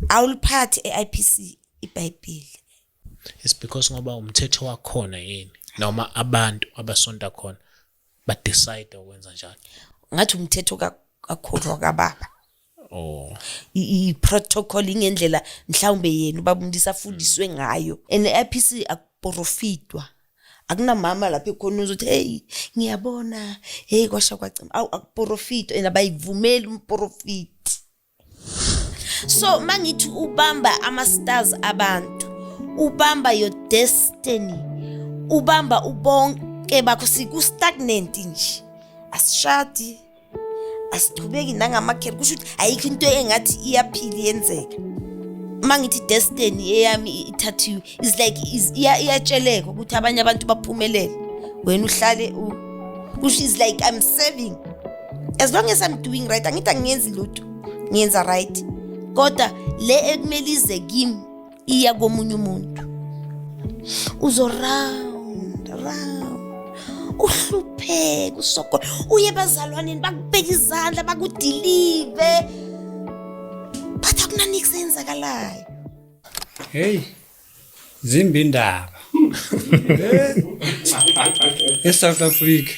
awuliphathi eIPC iBhayibheli. It's because ngoba umthetho wakhona yini noma abantu abasonta khona ba decide ukwenza njalo. Ngathi umthetho kakhulu kababa. Oh. I-protocol ingendlela mhlawumbe yena ubaba umndisa afundiswe ngayo. And eIPC akuprofitwa. Akunamama lapha ekhona uzothi hey ngiyabona hey kwasha kwacima akuprofit and abayivumeli umprofit. So mangithi ubamba ama-stars abantu, ubamba your destiny, ubamba ubonke bakho siku-stagnant nje. Asishadi, asiqhubeki nangamakhere, kusho ukuthi ayikho into engathi iyaphila yenzeka. Mangithi destiny eyami ithathiwe is like iyatsheleka ukuthi abanye abantu baphumelele, wena uhlale kusho is like I'm serving. As long as I'm doing right, angithi angiyenzi lutho, ngiyenza right. Kodwa le ekumele ize kimi iya komunye umuntu. Uzo round uhlupheke usoko uye bazalwaneni bakubeka izandla bakudelive but akunani kusenzakalayo. Hey zimbi indaba eSouth Africa